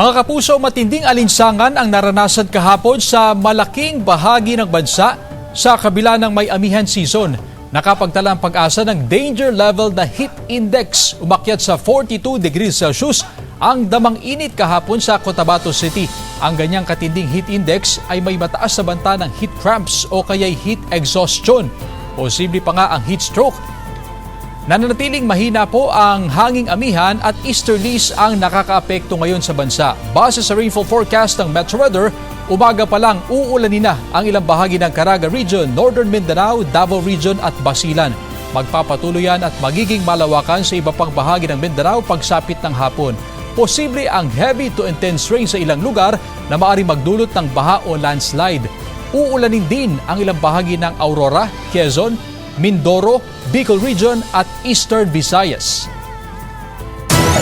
Mga kapuso, matinding alinsangan ang naranasan kahapon sa malaking bahagi ng bansa sa kabila ng may amihan season. Nakapagtala ang pag-asa ng danger level na heat index. Umakyat sa 42 degrees Celsius ang damang init kahapon sa Cotabato City. Ang ganyang katinding heat index ay may mataas na banta ng heat cramps o kaya'y heat exhaustion. Posible pa nga ang heat stroke. Nananatiling mahina po ang hanging amihan at easterlies ang nakakaapekto ngayon sa bansa. Base sa rainfall forecast ng Metro Weather, umaga pa lang uulanin na ang ilang bahagi ng Caraga Region, Northern Mindanao, Davao Region at Basilan. Magpapatuloy yan at magiging malawakan sa iba pang bahagi ng Mindanao pagsapit ng hapon. Posible ang heavy to intense rain sa ilang lugar na maaaring magdulot ng baha o landslide. Uulanin din ang ilang bahagi ng Aurora, Quezon, Mindoro, Bicol Region at Eastern Visayas.